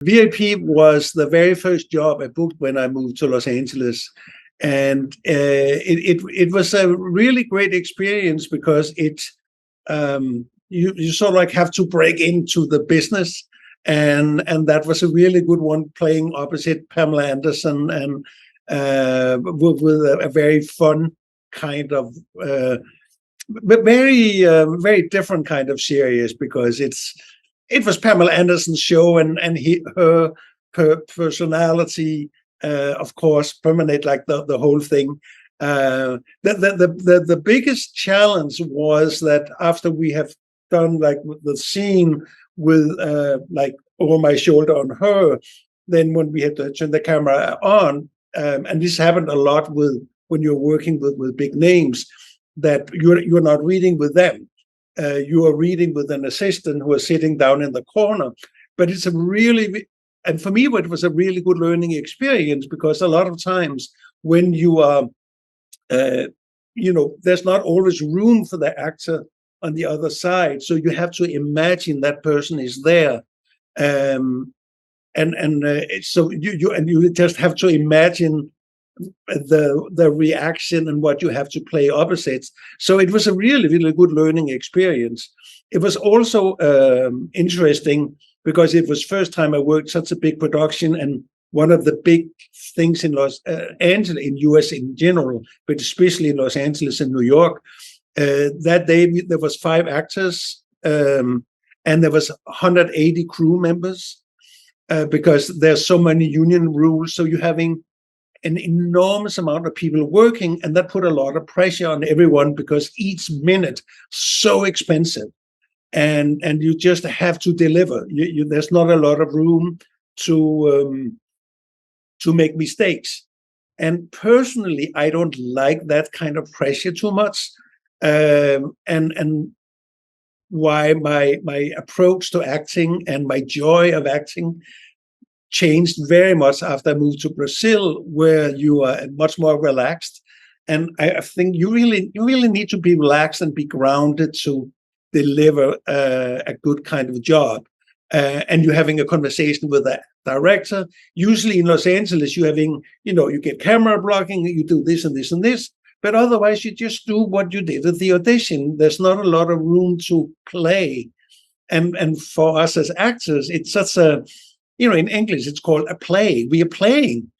V.I.P was the very first job I booked when I moved to Los Angeles. And it was a really great experience because you sort of like have to break into the business. And that was a really good one, playing opposite Pamela Anderson, and with a very fun kind of, but very different kind of series, because it was Pamela Anderson's show, and her personality, of course, permeate like the whole thing. The biggest challenge was that after we have done like the scene with like over my shoulder on her, then when we had to turn the camera on, and this happened a lot when you're working with big names, that you're not reading with them. You are reading with an assistant who is sitting down in the corner. But it's and for me, it was a really good learning experience, because a lot of times when you are, there's not always room for the actor on the other side. So you have to imagine that person is there. So you just have to imagine the reaction and what you have to play opposites. So it was a really, really good learning experience. It was also interesting because it was first time I worked such a big production, and one of the big things in Los Angeles, in US in general, but especially in Los Angeles and New York, that day there was 5 actors, and there was 180 crew members, because there's so many union rules. So you're having an enormous amount of people working, and that put a lot of pressure on everyone, because each minute so expensive, and you just have to deliver. There's not a lot of room to make mistakes. And personally, I don't like that kind of pressure too much. And why my approach to acting and my joy of acting changed very much after I moved to Brazil, where you are much more relaxed. And I think you really need to be relaxed and be grounded to deliver a good kind of job. And you're having a conversation with a director. Usually in Los Angeles, you're having, you get camera blocking, you do this and this and this. But otherwise, you just do what you did at the audition. There's not a lot of room to play. And for us as actors, it's such a, in English, it's called a play. We are playing.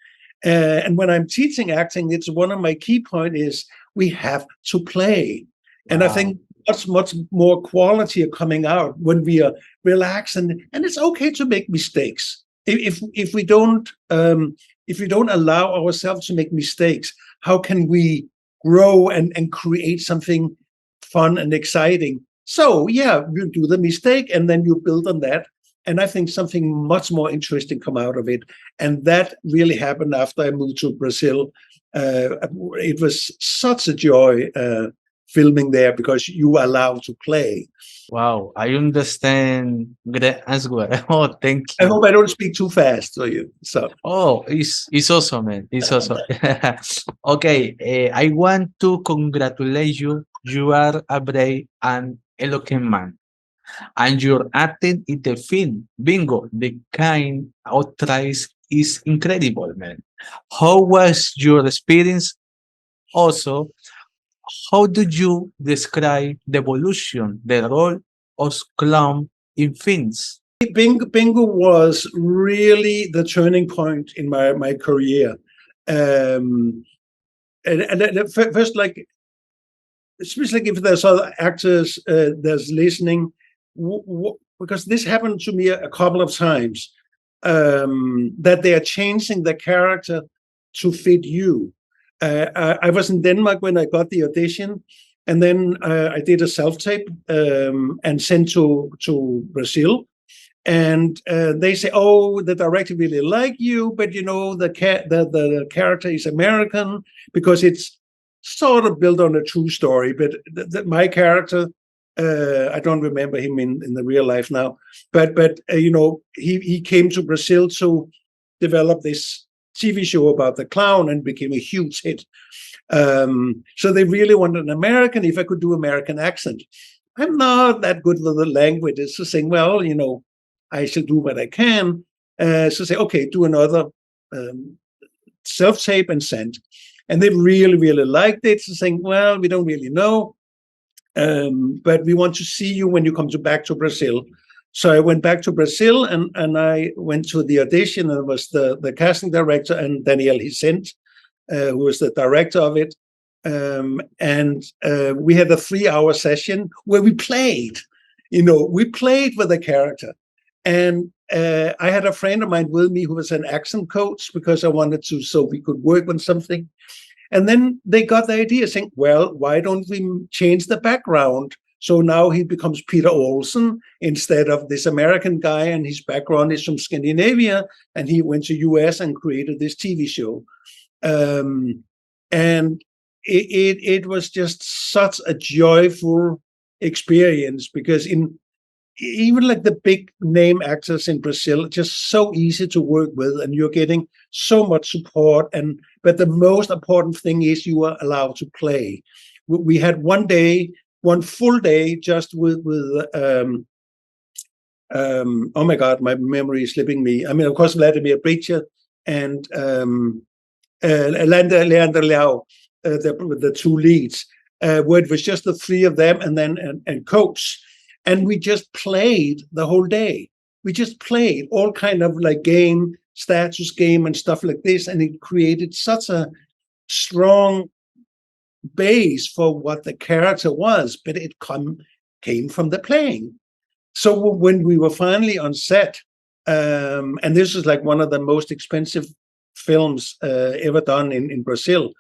And when I'm teaching acting, it's one of my key points is we have to play. Wow. And I think much more quality are coming out when we are relaxed, and it's okay to make mistakes. If we don't allow ourselves to make mistakes, how can we grow and create something fun and exciting? So yeah, you do the mistake and then you build on that. And I think something much more interesting come out of it. And that really happened after I moved to Brazil. It was such a joy filming there, because you are allowed to play. Wow, I understand great as well. Oh, thank I you. hope I don't speak too fast for you. So Oh, it's awesome, man. It's awesome. Okay, I want to congratulate you. You are a brave and eloquent man, and your acting in the film Bingo, the kind of tries is incredible, man. How was your experience? Also, how did you describe the evolution, the role of clown in films? Bingo was really the turning point in my career. And first, like, especially if there's other actors that's listening, because this happened to me a couple of times, that they are changing the character to fit you. I was in Denmark when I got the audition, and then I did a self-tape and sent to Brazil. And they say, "Oh, the director really like you, but the character is American, because it's sort of built on a true story." But my character, I don't remember him in the real life now, but he came to Brazil to develop this TV show about the clown, and became a huge hit. So they really wanted an American, if I could do American accent. I'm not that good with the language. It's just saying, well, I should do what I can. So say, okay, do another self-tape and send. And they really, really liked it. So saying, well, we don't really know, but we want to see you when you come back to Brazil. So I went back to Brazil and I went to the audition, and it was the casting director and Daniel Hissent, who was the director of it. And we had a 3-hour session where we played, we played with the character. And I had a friend of mine with me who was an accent coach because I wanted to, so we could work on something. And then they got the idea saying, well, why don't we change the background? So now he becomes Peter Olsen instead of this American guy, and his background is from Scandinavia, and he went to US and created this TV show. And it was just such a joyful experience, because even like the big name actors in Brazil, just so easy to work with, and you're getting so much support. But the most important thing is you are allowed to play. We had one full day just with oh my God, my memory is slipping me. I mean, of course, Vladimir Bridger and Leander Leao, the two leads, where it was just the three of them and coach. And we just played the whole day. We just played all kind of like status game and stuff like this. And it created such a strong base for what the character was, but it came from the playing. So when we were finally on set, and this is like one of the most expensive films ever done in Brazil,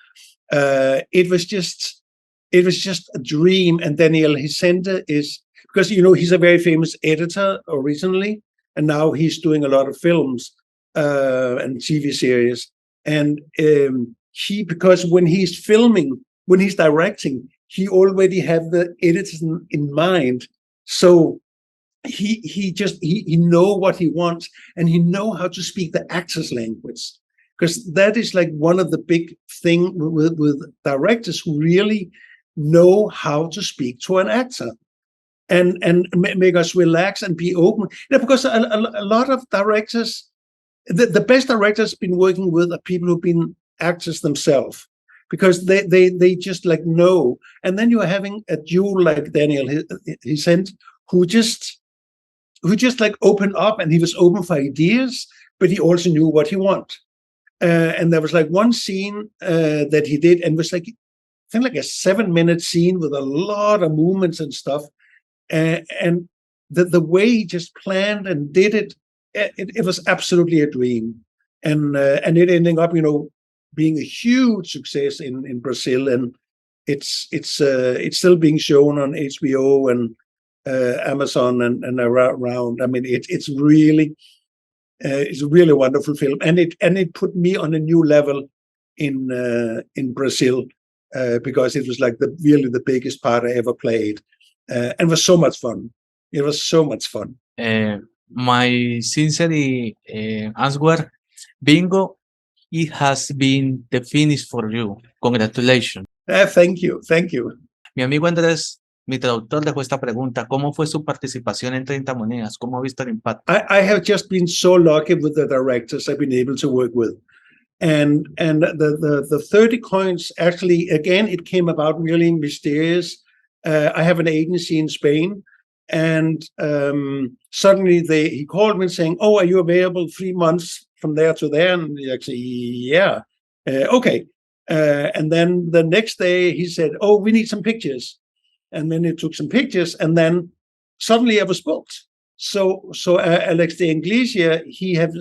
it was just a dream. And Daniel Hissente is, because he's a very famous editor originally, and now he's doing a lot of films and TV series. And because when he's filming, when he's directing, he already had the editors in mind. So he know what he wants, and he know how to speak the actor's language, because that is like one of the big thing with directors who really know how to speak to an actor and make us relax and be open. Because a lot of directors, the best directors been working with are people who've been actors themselves, because they just like know. And then you're having a dude like Daniel Hissent, who just like opened up, and he was open for ideas, but he also knew what he wanted. And there was like one scene that he did, and it was like, I think like a 7-minute scene with a lot of movements and stuff. And the way he just planned and did it, it was absolutely a dream. And it ending up, being a huge success in Brazil, and it's still being shown on HBO and Amazon and around. I mean, it's really a really wonderful film, and it put me on a new level in Brazil, because it was like really the biggest part I ever played, and it was so much fun. It was so much fun. My sincere answer, bingo, it has been the finish for you. Congratulations. Thank you. Mi amigo Andrés, mi traductor, dejó esta pregunta. ¿Cómo fue su participación en 30 Monedas? ¿Cómo ha visto el impacto? I have just been so lucky with the directors I've been able to work with. And the 30 coins, actually, again, it came about really mysterious. I have an agency in Spain, and suddenly he called me saying, "Oh, are you available 3 months from there to there?" And I said, "Yeah, okay." And then the next day he said, "Oh, we need some pictures." And then he took some pictures, and then suddenly I was booked. So Alex de Iglesia, he had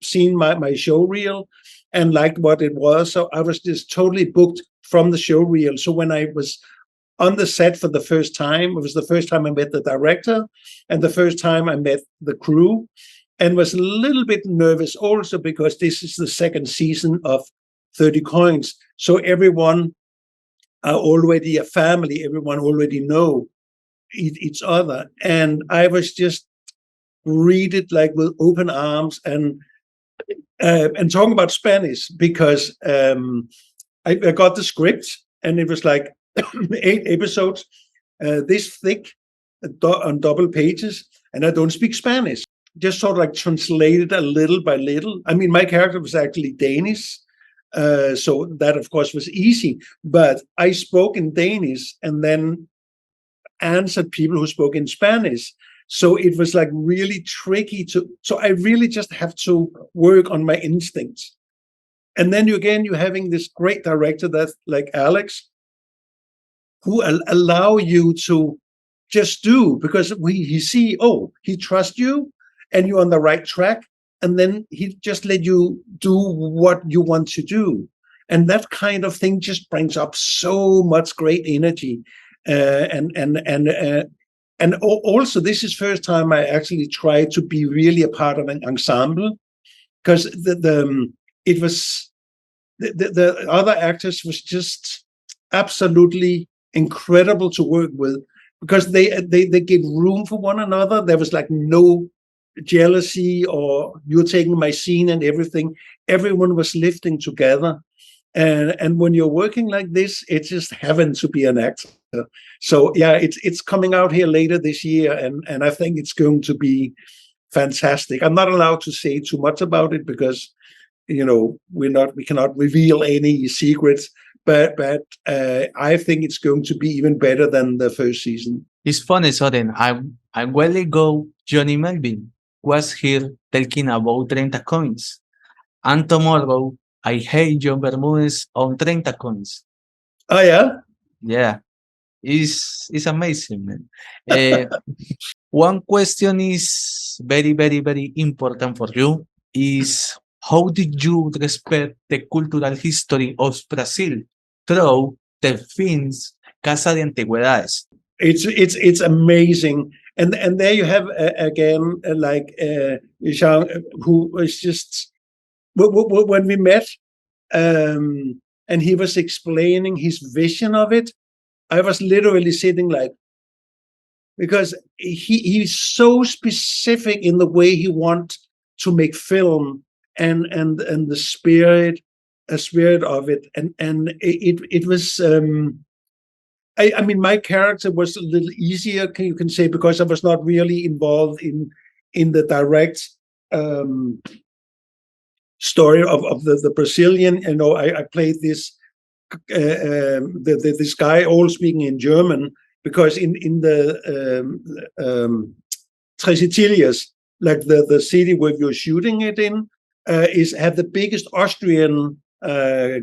seen my show reel and liked what it was. So I was just totally booked from the show reel. So when I was on the set for the first time, it was the first time I met the director and the first time I met the crew, and was a little bit nervous also because this is the second season of 30 Coins. So everyone are already a family. Everyone already know each other. And I was just read it like with open arms and talking about Spanish, because I got the script, and it was like 8 episodes, this thick, on double pages, and I don't speak Spanish. just sort of like translated a little by little. I mean, my character was actually Danish, so that of course was easy. But I spoke in Danish and then answered people who spoke in Spanish. So it was like really tricky to. So I really just have to work on my instincts. And then you're having this great director that's like Alex, who allow you to just do, because he see, oh, he trusts you and you're on the right track, and then he just let you do what you want to do. And that kind of thing just brings up so much great energy. And also, this is first time I actually tried to be really a part of an ensemble, because the other actors was just absolutely incredible to work with, because they gave room for one another. There was like no jealousy or you're taking my scene and everything. Everyone was lifting together. And when you're working like this, it's just heaven to be an actor. So yeah, it's coming out here later this year, and I think it's going to be fantastic. I'm not allowed to say too much about it because we cannot reveal any secrets, but I think it's going to be even better than the first season. It's funny, Soren. A while ago, Johnny Melvin was here talking about 30 coins. And tomorrow, I hate John Bermudez on 30 coins. Oh, yeah? Yeah. It's amazing, man. One question is very, very, very important for you is how did you respect the cultural history of Brazil through the films Casa de Antigüedades? It's amazing, and there you have again Jhon, who was just when we met, and he was explaining his vision of it. I was literally sitting like, because he's so specific in the way he wants to make film and the spirit of it, and it was. I mean, my character was a little easier, you can say, because I was not really involved in the direct story of the Brazilian. I played this this guy all speaking in German, because in the Tresitilias, like the city where you're shooting it in, have the biggest Austrian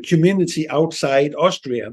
community outside Austria.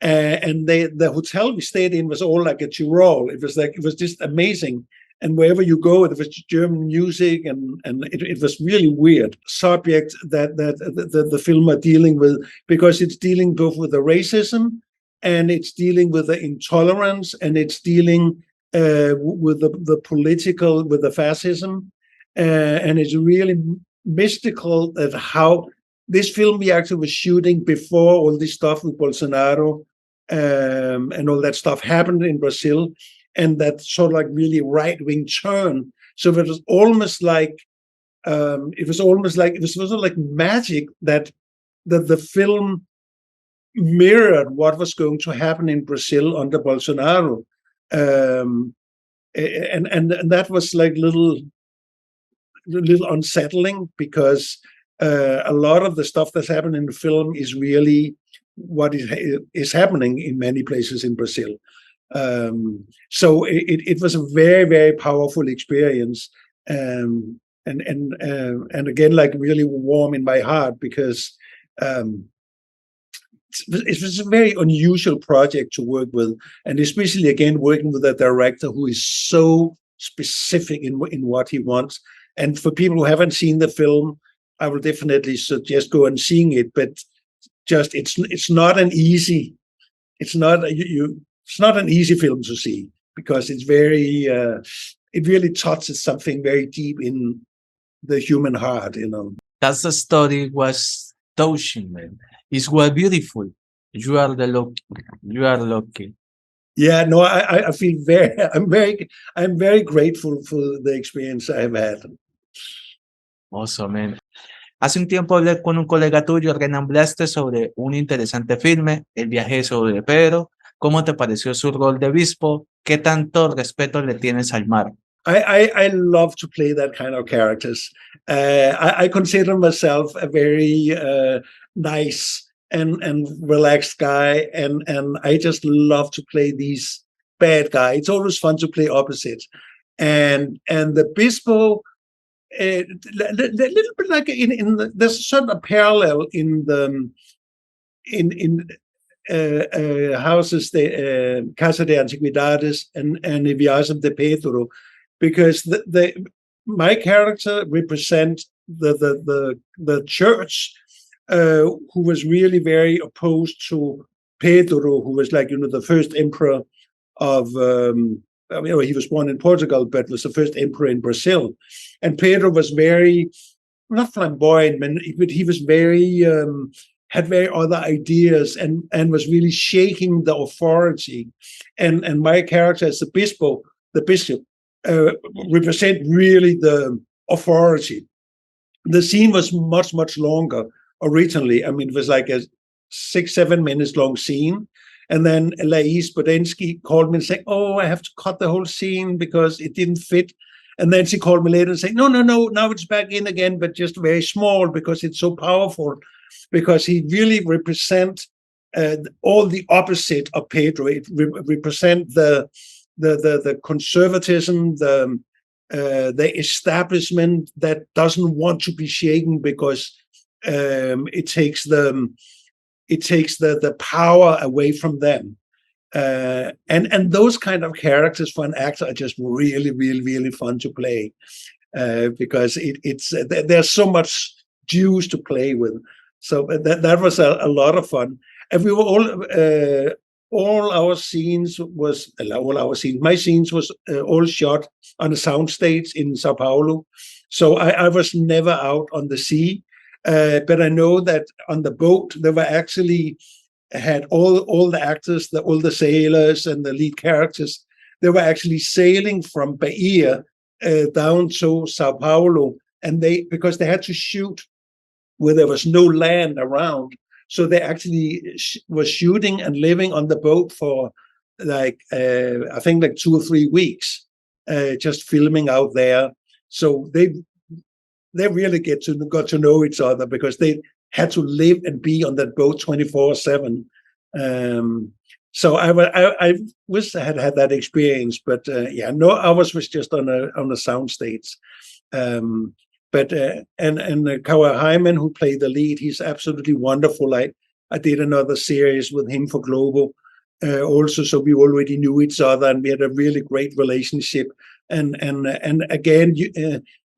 And the hotel we stayed in was all like a Tyrol. It was just amazing. And wherever you go, there was German music, and it was really weird subject that the film are dealing with, because it's dealing both with the racism, and it's dealing with the intolerance, and it's dealing with the political, with the fascism, and it's really mystical that how this film we actually was shooting before all this stuff with Bolsonaro and all that stuff happened in Brazil, and that sort of like really right-wing turn. So it was almost like it was sort of like magic that the film mirrored what was going to happen in Brazil under Bolsonaro, and that was like little unsettling, because a lot of the stuff that's happened in the film is really what is happening in many places in Brazil. So it was a very, very powerful experience, and again, like really warm in my heart, because it was a very unusual project to work with, and especially again working with a director who is so specific in what he wants. And for people who haven't seen the film, I will definitely suggest go and seeing it. But just it's not an easy film to see, because it's very it really touches something very deep in the human heart. That's the story was touching, man. It was beautiful. You are lucky. You are lucky. Yeah, no, I feel I'm very grateful for the experience I've had. Awesome, man. Hace un tiempo hablé con un colega tuyo, Renan Blaste, sobre un interesante filme, El viaje sobre Pedro. ¿Cómo te pareció su rol de obispo? ¿Qué tanto respeto le tienes al mar? I love to play that kind of characters. I consider myself a very nice and relaxed guy, and I just love to play these bad guy. It's always fun to play opposite, and the Bispo. A little bit like there's a certain parallel in the in houses, the Casa de Antiquidades and Viagem de Pedro, because my character represent the church, who was really very opposed to Pedro, who was like the first emperor of. He was born in Portugal, but was the first emperor in Brazil, and Pedro was very not flamboyant, but he was very had very other ideas and was really shaking the authority. And my character as the bishop represent really the authority. The scene was much longer originally. I mean, it was like a 6-7 minutes long scene. And then Lais Bodensky called me and said, "Oh, I have to cut the whole scene because it didn't fit." And then she called me later and said, "No, now it's back in again, but just very small because it's so powerful." Because he really represents all the opposite of Pedro. It represents the conservatism, the establishment that doesn't want to be shaken because it takes the power away from them. And those kind of characters for an actor are just really fun to play, because there's so much juice to play with. So that was a lot of fun. And we were my scenes was all shot on a soundstage in Sao Paulo. So I was never out on the sea. But I know that on the boat, they were actually had all the actors, all the sailors and the lead characters. They were actually sailing from Bahia down to Sao Paulo, and because they had to shoot where there was no land around, so they actually was shooting and living on the boat for I think like 2 or 3 weeks, just filming out there. So they really got to know each other because they had to live and be on that boat 24/7. So I wish I had that experience, but no, ours was just on a sound stage. But Kawa Hyman, who played the lead, he's absolutely wonderful. I did another series with him for Global also, so we already knew each other and we had a really great relationship. And again,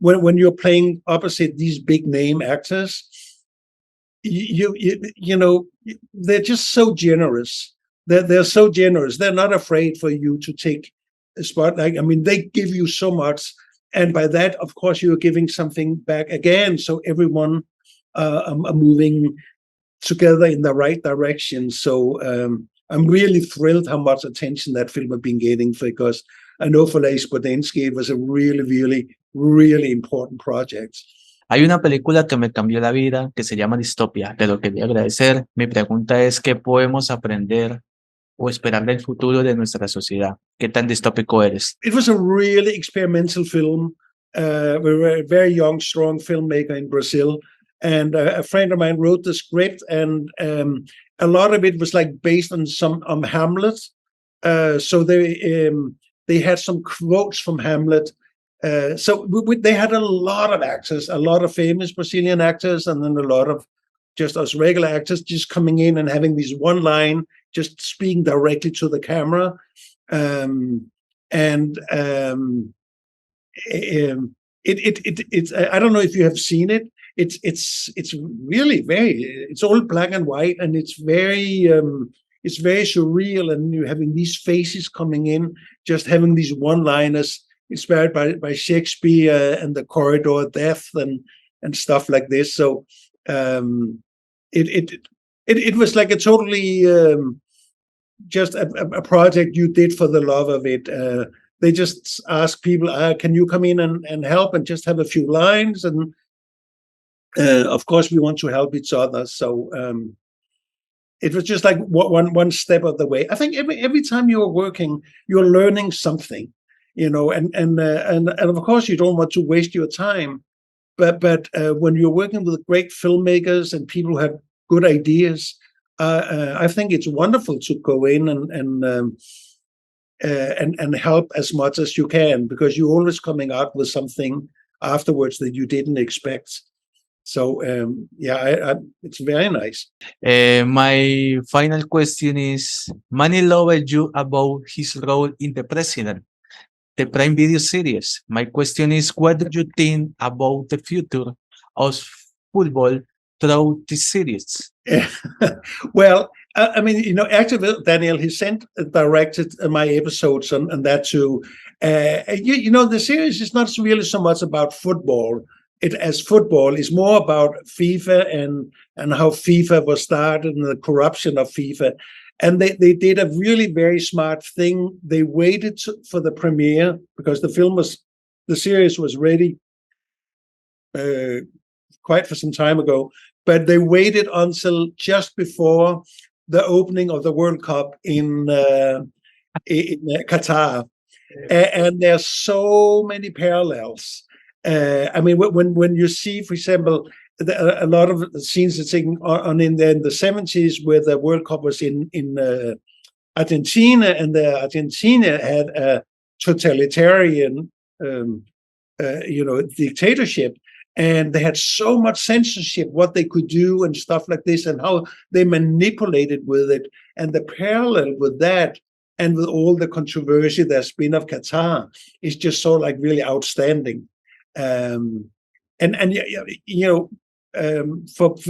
when you're playing opposite these big name actors, you know, they're just so generous. They're so generous. They're not afraid for you to take a spotlight. I mean, they give you so much, and by that, of course, you're giving something back again. So everyone are moving together in the right direction. So I'm really thrilled how much attention that film has been getting, because I know for Lais Bodensky it was a really important project. Hay una película que me cambió la vida que se llama Dystopia. Te lo quería agradecer. Mi pregunta es: ¿qué podemos aprender o esperar del futuro de nuestra sociedad? ¿Qué tan distópico eres? It was a really experimental film. We were a very young, strong filmmaker in Brazil, and a friend of mine wrote the script, and a lot of it was like based on Hamlet. So they had some quotes from Hamlet. So they had a lot of actors, a lot of famous Brazilian actors, and then a lot of just us regular actors just coming in and having these one line, just speaking directly to the camera. It's I don't know if you have seen it. It's really it's all black and white, and it's very surreal, and you're having these faces coming in, just having these one-liners inspired by Shakespeare and the corridor of death and stuff like this. So it was like a totally just a project you did for the love of it. They just ask people, can you come in and help and just have a few lines? And of course, we want to help each other. So it was just like one step of the way. I think every time you're working, you're learning something. and of course you don't want to waste your time, but when you're working with great filmmakers and people who have good ideas, I think it's wonderful to go in and help as much as you can, because you're always coming out with something afterwards that you didn't expect. So it's very nice. My final question is, Manny loved you about his role in The President, the Prime Video series. My question is, what do you think about the future of football through this series? Well, I mean, actually, Daniel, he directed my episodes and that too. The series is not really so much about football. Football is more about FIFA and how FIFA was started and the corruption of FIFA. And they did a really very smart thing. They waited for the premiere because the series was ready quite for some time ago, but they waited until just before the opening of the World Cup in Qatar. And there's so many parallels. I mean, when you see, for example, a lot of the scenes that's taken on in the 70s, where the World Cup was in Argentina, and the Argentina had a totalitarian, dictatorship, and they had so much censorship, what they could do and stuff like this, and how they manipulated with it. And the parallel with that, and with all the controversy there's been of Qatar, is just so really outstanding. For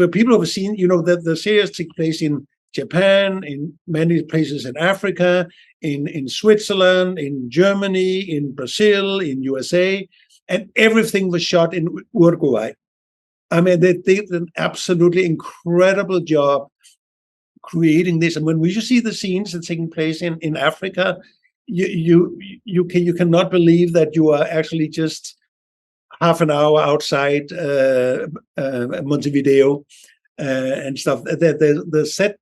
people who have seen, the series took place in Japan, in many places in Africa, in Switzerland, in Germany, in Brazil, in USA, and everything was shot in Uruguay. I mean, they did an absolutely incredible job creating this. And when we see the scenes that's taking place in Africa, you cannot believe that you are actually just half an hour outside Montevideo and stuff. The set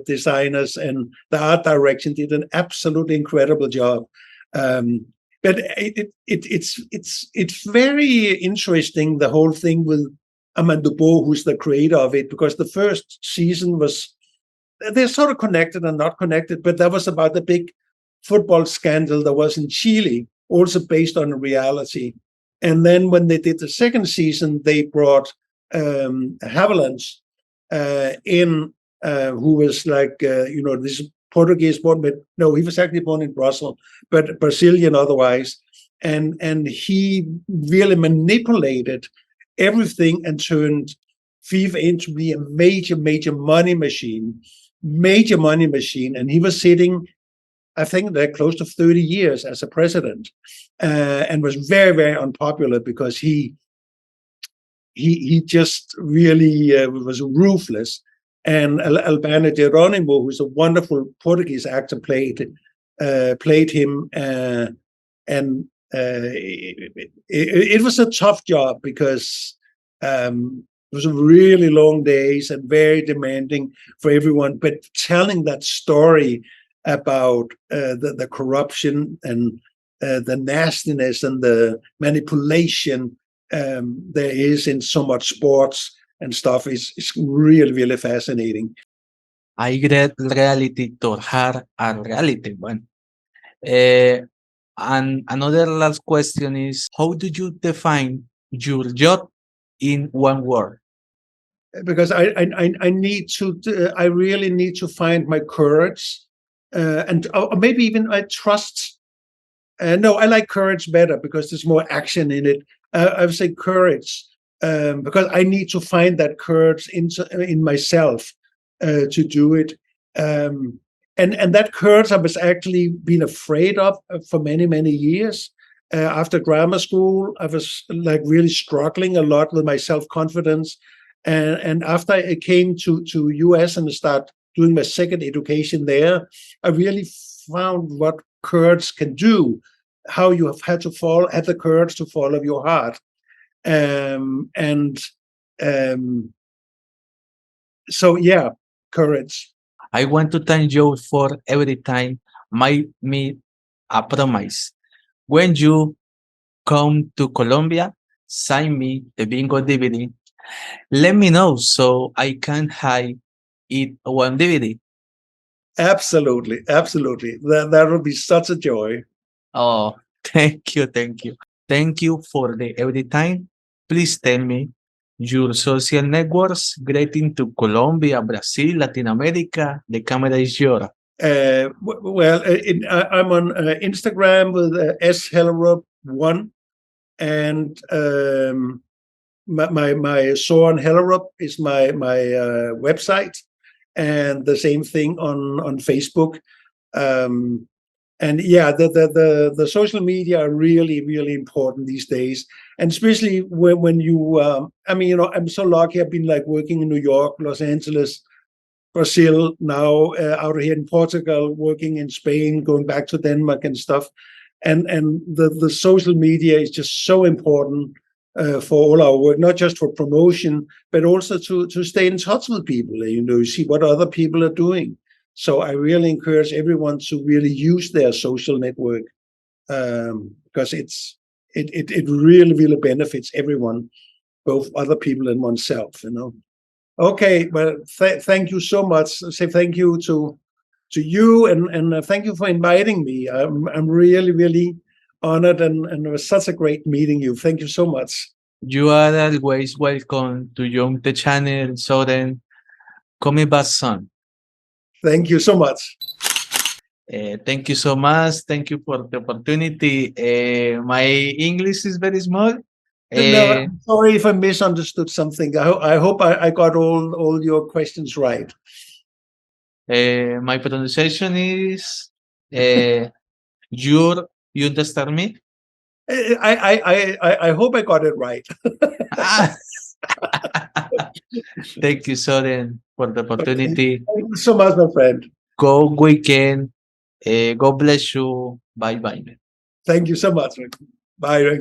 designers and the art direction did an absolutely incredible job. But it's very interesting, the whole thing with Armando Bo, who's the creator of it, because the first season they're sort of connected and not connected, but that was about the big football scandal that was in Chile, also based on reality. And then when they did the second season, they brought Haviland in, who was this Portuguese born, but no, he was actually born in Brussels, but Brazilian otherwise. And he really manipulated everything and turned FIFA into be a major money machine. And he was sitting, I think, they're close to 30 years as a president, and was very, very unpopular because he just really was ruthless. And Albano Geronimo, who's a wonderful Portuguese actor, played him, and it was a tough job because it was really long days and very demanding for everyone. But telling that story about the corruption and the nastiness and the manipulation there is in so much sports and stuff is really, really fascinating. I read reality to her and reality one. And another last question is, how do you define your job in one word? Because I need to, I really need to find my courage, and or maybe even I trust. No, I like courage better because there's more action in it. I would say courage, because I need to find that courage in myself to do it. And that courage I was actually been afraid of for many years. After grammar school, I was really struggling a lot with my self-confidence. And after I came to US and start doing my second education there, I really found what courage can do, how you have had to have the courage to follow your heart. So yeah, courage. I want to thank you for every time me a promise. When you come to Colombia, sign me the bingo DVD. Let me know so I can hide it one DVD. Absolutely, absolutely. That would be such a joy. Oh, thank you, thank you. Thank you for the every time. Please tell me your social networks greeting to Colombia, Brazil, Latin America. The camera is yours. I'm on Instagram with S Hellerup 1, and my Soren Hellerup is my website, and the same thing on Facebook. And yeah, the social media are really important these days, and especially when you I mean, I'm so lucky. I've been like working in New York, Los Angeles, Brazil, now out here in Portugal, working in Spain, going back to Denmark and stuff. And the social media is just so important for all our work, not just for promotion, but also to stay in touch with people, see what other people are doing. So I really encourage everyone to really use their social network, because it really benefits everyone, both other people and oneself. Okay, well, thank you so much. Say thank you to you, and thank you for inviting me. I'm really honored, and it was such a great meeting you. Thank you so much. You are always welcome to join the channel, Soren. Come back soon. Thank you so much. Thank you so much. Thank you for the opportunity. My English is very small. No, I'm sorry if I misunderstood something. I hope I got all your questions right. My pronunciation is you understand me? I hope I got it right. Ah. Thank you, Soren, for the opportunity. Thank you so much, my friend. Go weekend. God bless you. Bye bye. Thank you so much. Bye.